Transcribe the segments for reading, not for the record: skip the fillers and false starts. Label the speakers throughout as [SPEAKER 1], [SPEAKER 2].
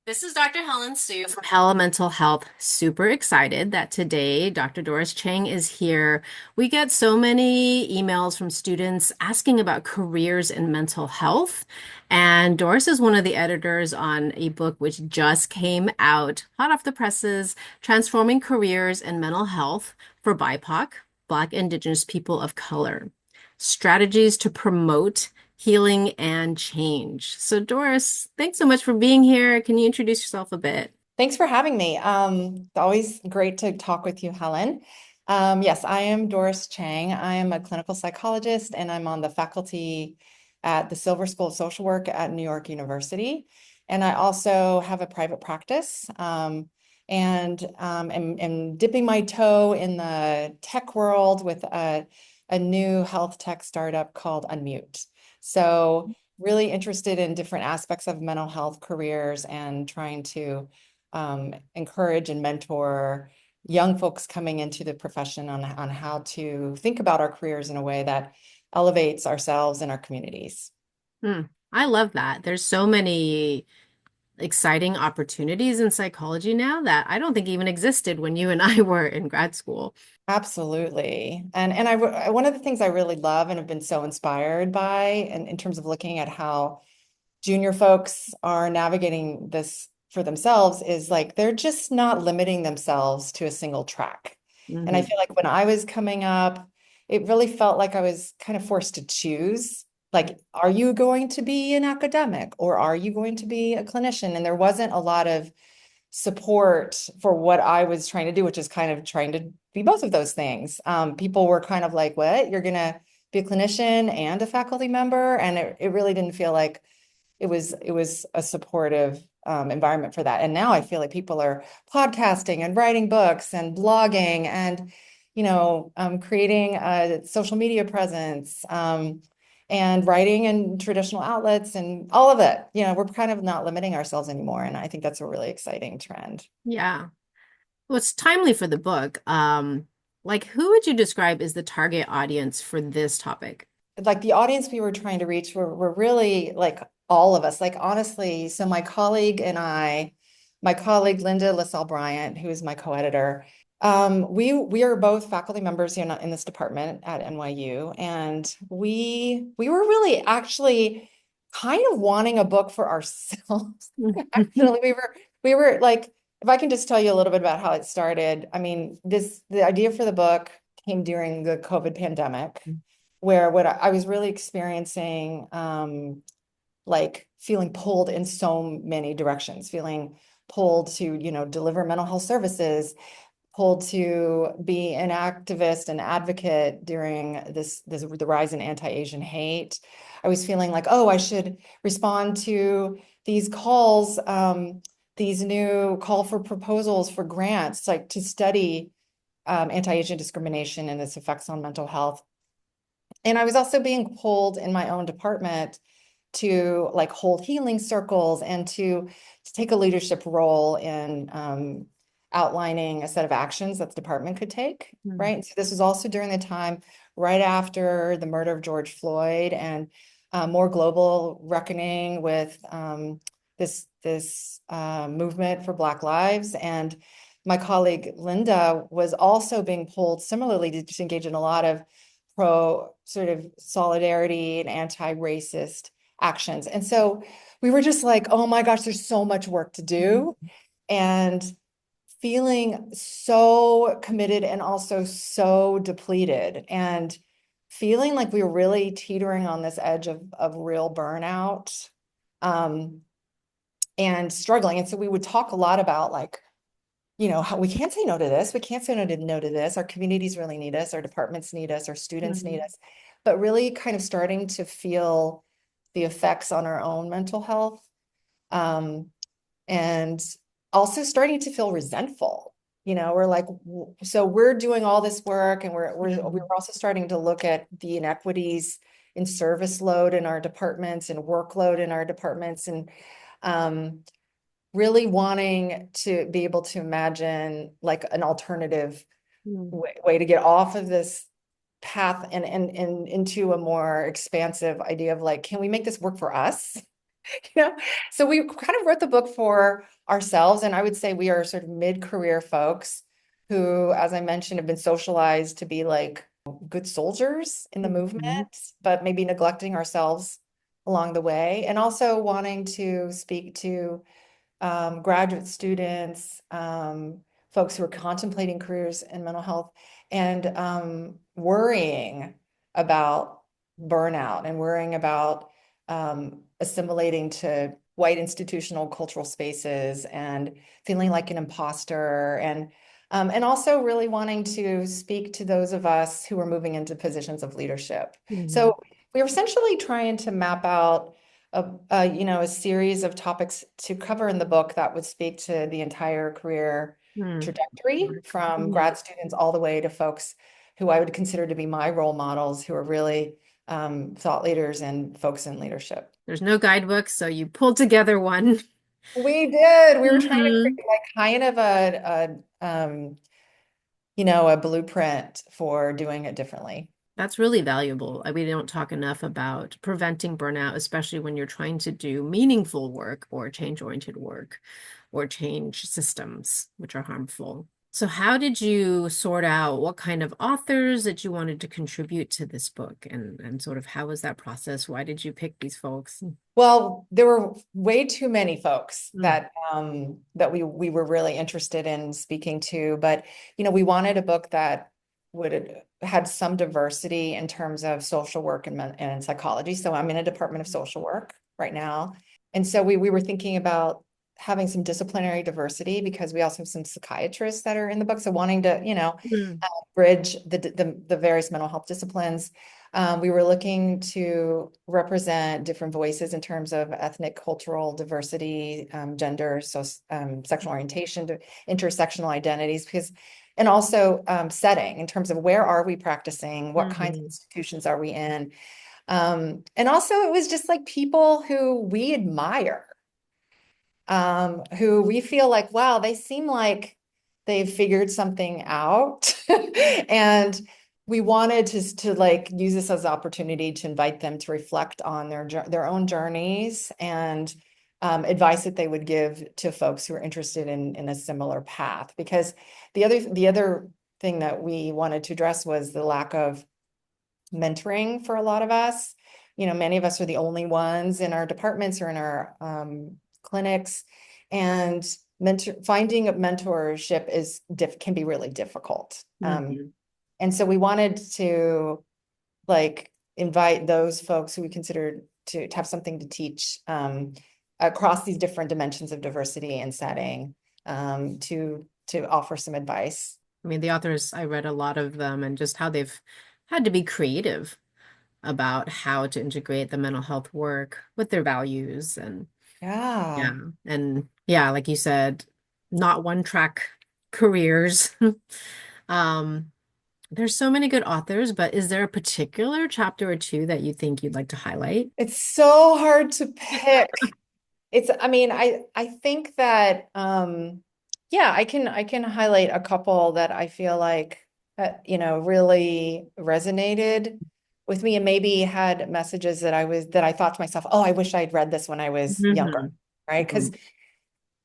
[SPEAKER 1] This is Dr. Helen Sue from Hella Mental Health. Super excited that today Dr. Doris Chang is here. We get so many emails from students asking about careers in mental health. And Doris is one of the editors on a book which just came out, hot off the presses, Transforming Careers in Mental Health for BIPOC, Black Indigenous People of Color. Strategies to promote healing and change. So, Doris, thanks so much for being here. Can you introduce yourself a bit?
[SPEAKER 2] Thanks for having me. It's always great to talk with you, Helen. Yes, I am Doris Chang. I am a clinical psychologist and I'm on the faculty at the Silver School of Social Work at New York University. And I also have a private practice and am dipping my toe in the tech world with a new health tech startup called Unmute. So really interested in different aspects of mental health careers and trying to encourage and mentor young folks coming into the profession on how to think about our careers in a way that elevates ourselves and our communities.
[SPEAKER 1] Hmm, I love that. There's so many exciting opportunities in psychology now that I don't think even existed when you and I were in grad school.
[SPEAKER 2] Absolutely. And one of the things I really love and have been so inspired by, and in terms of looking at how junior folks are navigating this for themselves, is like they're just not limiting themselves to a single track. And I
[SPEAKER 1] Mhm.
[SPEAKER 2] feel like when I was coming up, it really felt like I was kind of forced to choose. Like, are you going to be an academic or are you going to be a clinician? And there wasn't a lot of support for what I was trying to do, which is kind of trying to be both of those things. People were kind of like, what? You're going to be a clinician and a faculty member? And it really didn't feel like it was a supportive environment for that. And now I feel like people are podcasting and writing books and blogging and creating a social media presence and writing in traditional outlets and all of it. We're kind of not limiting ourselves anymore, and I think that's a really exciting trend.
[SPEAKER 1] Yeah. Well, it's timely for the book. Like, who would you describe as the target audience for this topic?
[SPEAKER 2] Like the audience we were trying to reach were really like all of us. Like honestly, so my colleague Linda Lausell Bryant, who is my co-editor, we are both faculty members in this department at NYU, and we were really actually kind of wanting a book for ourselves. Actually, we were like, if I can just tell you a little bit about how it started. I mean, the idea for the book came during the COVID pandemic where what I was really experiencing, like feeling pulled in so many directions, feeling pulled to, deliver mental health services, pulled to be an activist and advocate during the rise in anti-Asian hate. I was feeling like, oh, I should respond to these calls, these new call for proposals for grants, like to study anti-Asian discrimination and its effects on mental health. And I was also being pulled in my own department to like hold healing circles and to take a leadership role in outlining a set of actions that the department could take,
[SPEAKER 1] Hmm.
[SPEAKER 2] right? So this was also during the time right after the murder of George Floyd and more global reckoning with this movement for Black lives. And my colleague Linda was also being pulled similarly to engage in a lot of pro sort of solidarity and anti-racist actions. And so we were just like, oh my gosh, there's so much work to do. And feeling so committed and also so depleted and feeling like we were really teetering on this edge of real burnout um, and struggling. And so we would talk a lot about like, how we can't say no to this. We can't say no to this. Our communities really need us. Our departments need us. Our students need
[SPEAKER 1] Mhm.
[SPEAKER 2] us. But really kind of starting to feel the effects on our own mental health. Um, and also starting to feel resentful. We're like, so we're doing all this work and we're
[SPEAKER 1] Mhm.
[SPEAKER 2] also starting to look at the inequities in service load in our departments and workload in our departments and um, really wanting to be able to imagine like an alternative
[SPEAKER 1] Mhm.
[SPEAKER 2] way to get off of this path and into a more expansive idea of like, can we make this work for us? You know, so we kind of wrote the book for ourselves, and I would say we are sort of mid-career folks who, as I mentioned, have been socialized to be like good soldiers in the movement,
[SPEAKER 1] Mhm.
[SPEAKER 2] but maybe neglecting ourselves along the way, and also wanting to speak to graduate students, folks who are contemplating careers in mental health, and worrying about burnout and worrying about assimilating to white institutional cultural spaces and feeling like an imposter and also really wanting to speak to those of us who are moving into positions of leadership.
[SPEAKER 1] Mhm.
[SPEAKER 2] So we were essentially trying to map out a series of topics to cover in the book that would speak to the entire career
[SPEAKER 1] Hmm.
[SPEAKER 2] trajectory from
[SPEAKER 1] Yeah.
[SPEAKER 2] grad students all the way to folks who I would consider to be my role models, who are really thought leaders and folks in leadership.
[SPEAKER 1] There's no guidebook, so you pulled together one.
[SPEAKER 2] We did. We were trying to
[SPEAKER 1] Mhm.
[SPEAKER 2] create like kind of a blueprint for doing it differently.
[SPEAKER 1] That's really valuable. We don't talk enough about preventing burnout, especially when you're trying to do meaningful work or change-oriented work or change systems, which are harmful. So how did you sort out what kind of authors that you wanted to contribute to this book and sort of how was that process? Why did you pick these folks?
[SPEAKER 2] Well, there were way too many folks
[SPEAKER 1] Mm.
[SPEAKER 2] that we were really interested in speaking to, but we wanted a book that would had some diversity in terms of social work and psychology. So I'm in a department of social work right now, and so we were thinking about having some disciplinary diversity because we also have some psychiatrists that are in the book. So wanting to
[SPEAKER 1] Mm.
[SPEAKER 2] bridge the various mental health disciplines. We were looking to represent different voices in terms of ethnic, cultural diversity, gender, so sexual orientation, intersectional identities, and also setting in terms of where are we practicing, what kinds of
[SPEAKER 1] Mhm.
[SPEAKER 2] institutions are we in, and also it was just like people who we admire, who we feel like, wow, they seem like they've figured something out. And we wanted to like use this as an opportunity to invite them to reflect on their own journeys and advice that they would give to folks who are interested in a similar path. Because the other thing that we wanted to address was the lack of mentoring for a lot of us. Many of us are the only ones in our departments or in our clinics, and finding a mentorship can be really difficult.
[SPEAKER 1] Mhm.
[SPEAKER 2] And so we wanted to like invite those folks who we considered to have something to teach across these different dimensions of diversity and setting, to offer some advice.
[SPEAKER 1] I mean, the authors, I read a lot of them and just how they've had to be creative about how to integrate the mental health work with their values and
[SPEAKER 2] Yeah.
[SPEAKER 1] yeah. And yeah, like you said, not one track careers. Um, there's so many good authors, but is there a particular chapter or two that you think you'd like to highlight?
[SPEAKER 2] It's so hard to pick. I mean, I think that yeah, I can highlight a couple that I feel like really resonated with me and maybe had messages that I thought to myself, oh, I wish I'd read this when I was younger,
[SPEAKER 1] Mhm.
[SPEAKER 2] right? Because
[SPEAKER 1] Mhm.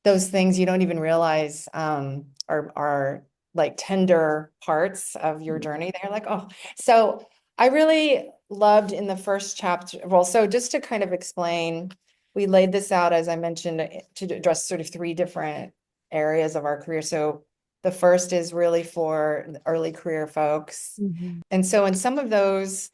[SPEAKER 2] those things you don't even realize are like tender parts of your journey. They're like, oh, so I really loved in the first chapter. Well, so just to kind of explain, we laid this out, as I mentioned, to address sort of three different areas of our career. So the first is really for early career folks.
[SPEAKER 1] Mhm.
[SPEAKER 2] And so in some of those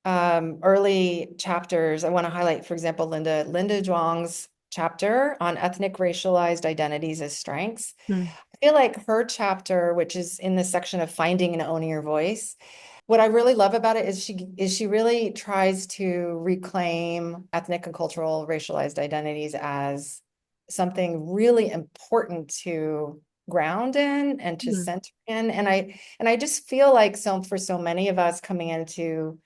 [SPEAKER 2] early chapters, I want to highlight, for example, Linda Zhuang's chapter on ethnic racialized identities as strengths.
[SPEAKER 1] Mhm.
[SPEAKER 2] I feel like her chapter, which is in the section of finding and owning your voice, what I really love about it is she really tries to reclaim ethnic and cultural racialized identities as something really important to ground in and to
[SPEAKER 1] Mhm.
[SPEAKER 2] center in. And I just feel like for so many of us coming into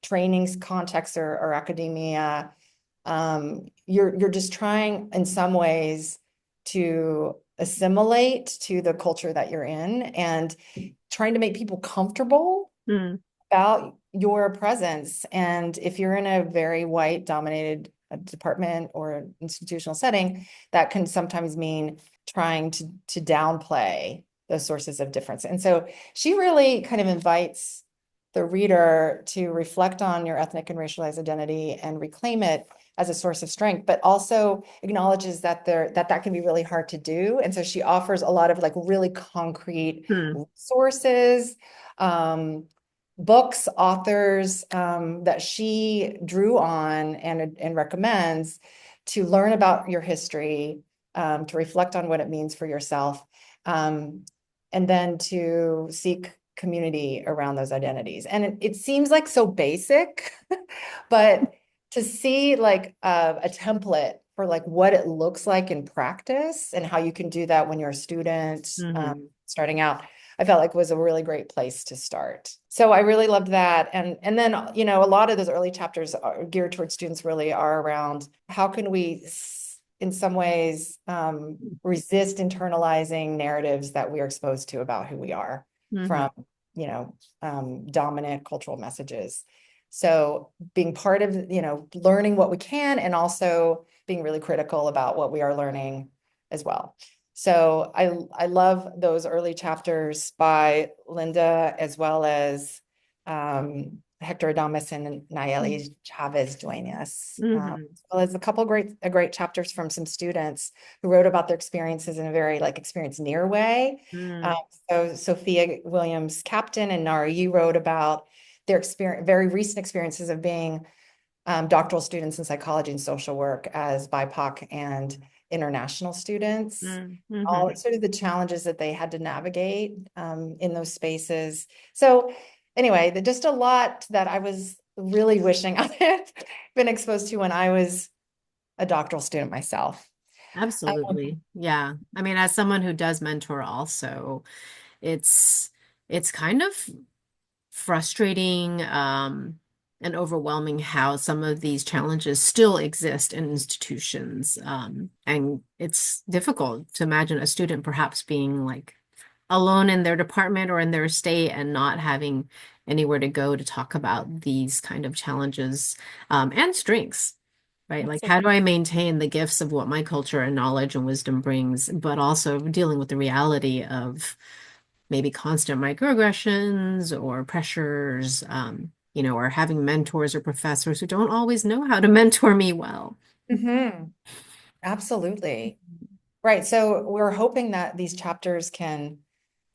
[SPEAKER 2] trainings contexts or academia, you're just trying in some ways to assimilate to the culture that you're in and trying to make people comfortable
[SPEAKER 1] Mhm.
[SPEAKER 2] about your presence. And if you're in a very white dominated a department or an institutional setting, that can sometimes mean trying to downplay those sources of difference. And so she really kind of invites the reader to reflect on your ethnic and racialized identity and reclaim it as a source of strength, but also acknowledges that that can be really hard to do. And so she offers a lot of like really concrete
[SPEAKER 1] Hmm.
[SPEAKER 2] resources, books, authors that she drew on and recommends to learn about your history, to reflect on what it means for yourself, and then to seek community around those identities. And it seems like so basic, but to see like a template for like what it looks like in practice and how you can do that when you're a student
[SPEAKER 1] Hmm.
[SPEAKER 2] starting out, I felt like was a really great place to start. So I really loved that. And then, you know, a lot of those early chapters are geared towards students really are around how can we in some ways resist internalizing narratives that we are exposed to about who we are
[SPEAKER 1] Hmm.
[SPEAKER 2] from, you know, dominant cultural messages. So being part of, you know, learning what we can and also being really critical about what we are learning as well. So I love those early chapters by Linda, as well as Hector Adames and Nayeli Chavez Duenas,
[SPEAKER 1] Hmm.
[SPEAKER 2] as well as a couple great chapters from some students who wrote about their experiences in a very like experience near way.
[SPEAKER 1] Hmm.
[SPEAKER 2] Um, so Sophia Williams Captain and Nara, you wrote about their experience, very recent experiences of being doctoral students in psychology and social work as BIPOC and international students,
[SPEAKER 1] Hmm.
[SPEAKER 2] all sort of the challenges that they had to navigate in those spaces. So anyway, just a lot that I was really wishing I had been exposed to when I was a doctoral student myself.
[SPEAKER 1] Absolutely. Yeah. I mean, as someone who does mentor also, it's it's kind of frustrating and overwhelming how some of these challenges still exist in institutions. And it's difficult to imagine a student perhaps being like alone in their department or in their state and not having anywhere to go to talk about these kind of challenges and strengths. Right. Like, how do I maintain the gifts of what my culture and knowledge and wisdom brings, but also dealing with the reality of maybe constant microaggressions or pressures, or having mentors or professors who don't always know how to mentor me well.
[SPEAKER 2] Mhm. Absolutely. Right. So we're hoping that these chapters can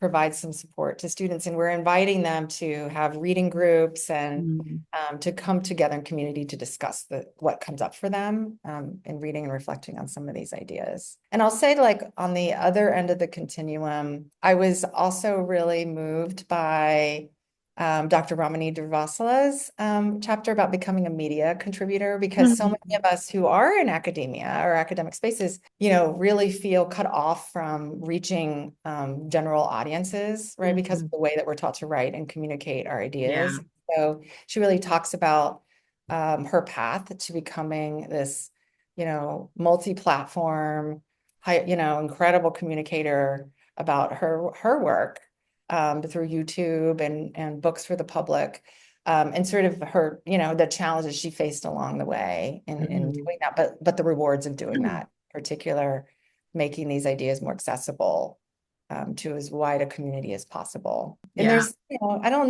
[SPEAKER 2] provide some support to students, and we're inviting them to have reading groups and
[SPEAKER 1] Mm.
[SPEAKER 2] to come together in community to discuss what comes up for them in reading and reflecting on some of these ideas. And I'll say, like, on the other end of the continuum, I was also really moved by Dr. Ramani Durvasala's chapter about becoming a media contributor, because so many
[SPEAKER 1] Mhm.
[SPEAKER 2] of us who are in academia or academic spaces, you know, really feel cut off from reaching general audiences, right? Because of
[SPEAKER 1] Mhm.
[SPEAKER 2] the way that we're taught to write and communicate our
[SPEAKER 1] Yeah.
[SPEAKER 2] ideas. So she really talks about her path to becoming this, you know, multi-platform, incredible communicator about her work through YouTube and books for the public, and sort of her, you know, the challenges she faced along the way in
[SPEAKER 1] Mhm.
[SPEAKER 2] doing that, but the rewards of doing that, in particular, making these ideas more accessible to as wide a community as possible. And
[SPEAKER 1] Yeah.
[SPEAKER 2] there's, you know, I don't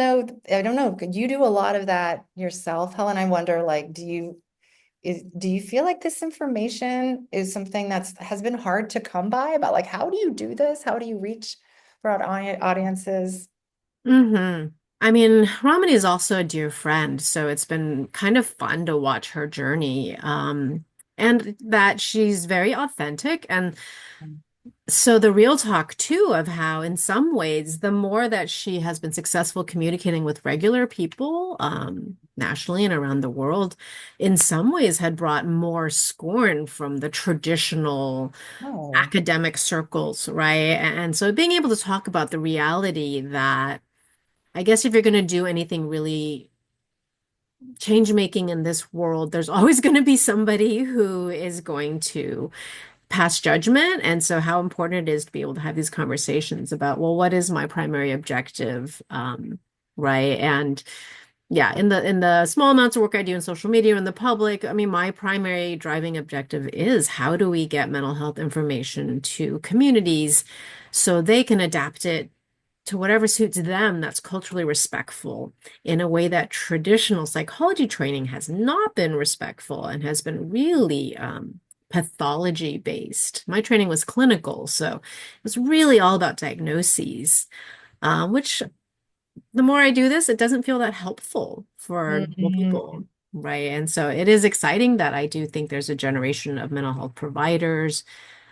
[SPEAKER 2] know, could you do a lot of that yourself, Helen? I wonder, like, do you feel like this information is something has been hard to come by about, like, how do you do this? How do you reach broad audiences?
[SPEAKER 1] Hmm. I mean, Ramani is also a dear friend, so it's been kind of fun to watch her journey. And that she's very authentic. And so the real talk too of how in some ways the more that she has been successful communicating with regular people nationally and around the world, in some ways had brought more scorn from the traditional
[SPEAKER 2] Oh.
[SPEAKER 1] academic circles, right? And so being able to talk about the reality that I guess if you're going to do anything really change making in this world, there's always going to be somebody who is going to pass judgment. And so, how important it is to be able to have these conversations about, well, what is my primary objective? Right. And yeah, in the small amounts of work I do in social media and the public, I mean, my primary driving objective is how do we get mental health information to communities so they can adapt it to whatever suits them that's culturally respectful in a way that traditional psychology training has not been respectful and has been really pathology based. My training was clinical, so it was really all about diagnoses, which the more I do this, it doesn't feel that helpful for normal
[SPEAKER 2] Mhm.
[SPEAKER 1] people, right? And so it is exciting that I do think there's a generation of mental health providers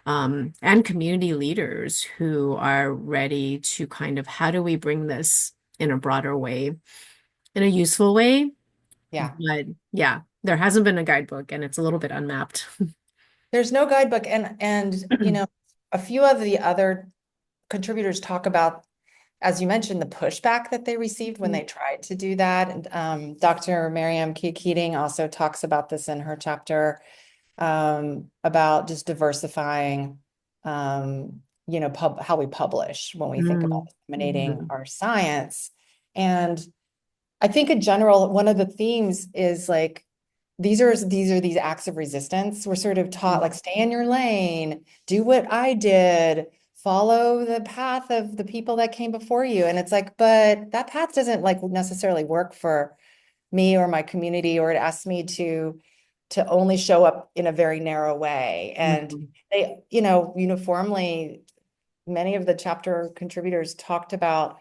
[SPEAKER 1] and community leaders who are ready to kind of how do we bring this in a broader way, in a useful way.
[SPEAKER 2] Yeah.
[SPEAKER 1] But yeah, there hasn't been a guidebook and it's a little bit unmapped.
[SPEAKER 2] There's no guidebook, and a few of the other contributors talk about, as you mentioned, the pushback that they received when they tried to do that. And Dr. Miriam Keating also talks about this in her chapter, about just diversifying, how we publish when we think about disseminating
[SPEAKER 1] Mhm.
[SPEAKER 2] our science. And I think in general, one of the themes is like these acts of resistance. We're sort of taught like stay in your lane, do what I did, follow the path of the people that came before you. And it's like, but that path doesn't like necessarily work for me or my community, or it asks me to only show up in a very narrow way. And
[SPEAKER 1] Mhm.
[SPEAKER 2] they, uniformly, many of the chapter contributors talked about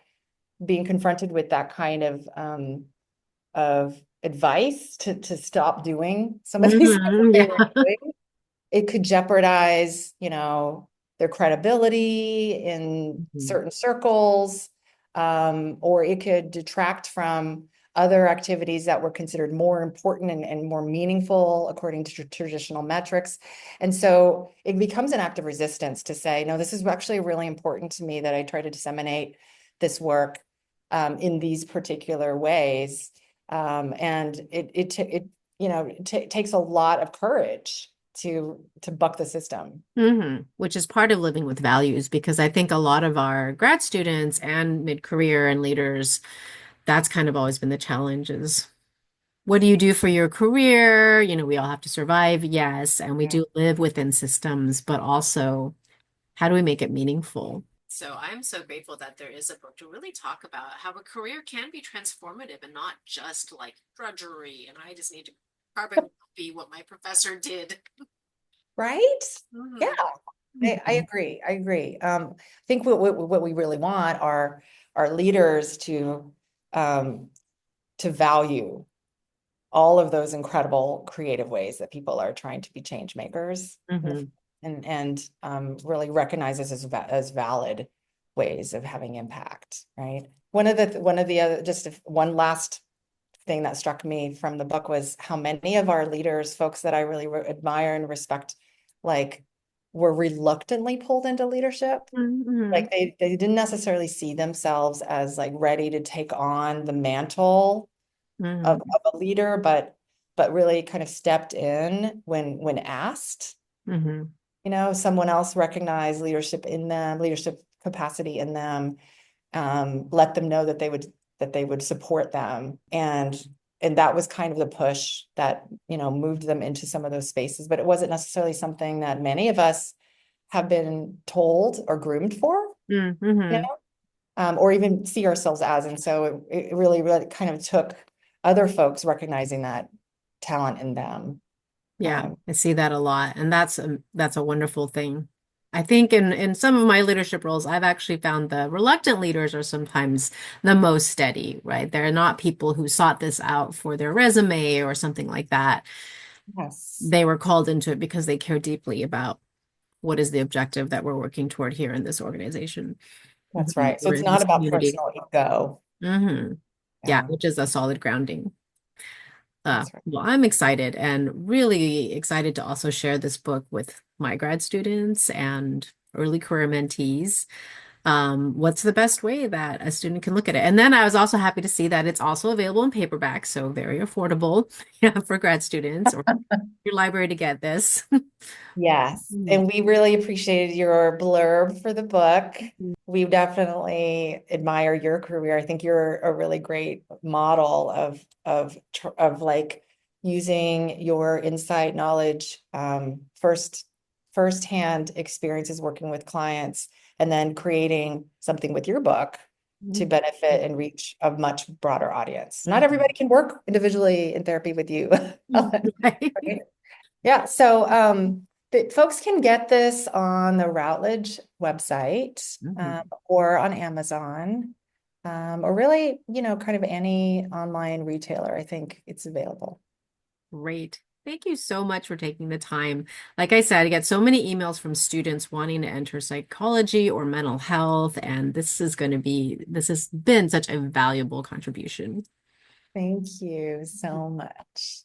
[SPEAKER 2] being confronted with that kind of advice to stop doing some of these things that
[SPEAKER 1] Mhm.
[SPEAKER 2] they
[SPEAKER 1] Yeah.
[SPEAKER 2] were doing. It could jeopardize, their credibility in
[SPEAKER 1] Mhm.
[SPEAKER 2] certain circles, or it could detract from other activities that were considered more important and more meaningful according to traditional metrics. And so it becomes an act of resistance to say, no, this is actually really important to me that I try to disseminate this work in these particular ways. And it takes a lot of courage to buck the system.
[SPEAKER 1] Which is part of living with values, because I think a lot of our grad students and mid-career and leaders, that's kind of always been the challenge is what do you do for your career? You know, we all have to survive, yes, and we
[SPEAKER 2] Yeah.
[SPEAKER 1] do live within systems, but also how do we make it meaningful? So I'm so grateful that there is a book to really talk about how a career can be transformative and not just like drudgery, and I just need to carbon copy what my professor did.
[SPEAKER 2] Right? Yeah,
[SPEAKER 1] Mhm.
[SPEAKER 2] I
[SPEAKER 1] Mhm.
[SPEAKER 2] agree. I agree. I think what we really want are our leaders um, to value all of those incredible creative ways that people are trying to be change makers,
[SPEAKER 1] Mhm.
[SPEAKER 2] and really recognize this as valid ways of having impact, right? One of the other, just one last thing that struck me from the book was how many of our leaders, folks that I really admire and respect, like were reluctantly pulled into leadership.
[SPEAKER 1] Mhm.
[SPEAKER 2] Like they didn't necessarily see themselves as like ready to take on the mantle
[SPEAKER 1] Mhm.
[SPEAKER 2] of a leader, but really kind of stepped in when asked.
[SPEAKER 1] Mhm.
[SPEAKER 2] Someone else recognized leadership in them, leadership capacity in them, let them know that they would support them, and that was kind of the push that moved them into some of those spaces. But it wasn't necessarily something that many of us have been told or groomed for, you
[SPEAKER 1] Mhm.
[SPEAKER 2] or even see ourselves as. And so it really, really kind of took other folks recognizing that talent in them.
[SPEAKER 1] Yeah,
[SPEAKER 2] Um,
[SPEAKER 1] I see that a lot, and that's a wonderful thing. I think in some of my leadership roles, I've actually found the reluctant leaders are sometimes the most steady, right? They're not people who sought this out for their resume or something like that.
[SPEAKER 2] yes,
[SPEAKER 1] They were called into it because they care deeply about what is the objective that we're working toward here in this organization.
[SPEAKER 2] that's
[SPEAKER 1] Mhm.
[SPEAKER 2] right. So
[SPEAKER 1] We're
[SPEAKER 2] it's
[SPEAKER 1] in
[SPEAKER 2] not
[SPEAKER 1] this
[SPEAKER 2] about
[SPEAKER 1] community.
[SPEAKER 2] personal ego.
[SPEAKER 1] Hmm. Yeah,
[SPEAKER 2] Yeah,
[SPEAKER 1] which is a solid grounding.
[SPEAKER 2] that's right.
[SPEAKER 1] Well, I'm excited and really excited to also share this book with my grad students and early career mentees. What's the best way that a student can look at it? And then I was also happy to see that it's also available in paperback, so very affordable, yeah, for grad students or your library to get this.
[SPEAKER 2] Yes,
[SPEAKER 1] Mm.
[SPEAKER 2] and we really appreciated your blurb for the book. We definitely admire your career. I think you're a really great model of like using your insight, knowledge, firsthand experiences working with clients, and then creating something with your book to benefit and reach a much broader audience. Not everybody can work individually in therapy with you.
[SPEAKER 1] Right.
[SPEAKER 2] Right? Yeah, so folks can get this on the Routledge website
[SPEAKER 1] Mhm.
[SPEAKER 2] or on Amazon or really, kind of any online retailer. I think it's available.
[SPEAKER 1] Great. Thank you so much for taking the time. Like I said, I get so many emails from students wanting to enter psychology or mental health, and this has been such a valuable contribution.
[SPEAKER 2] Thank you so much.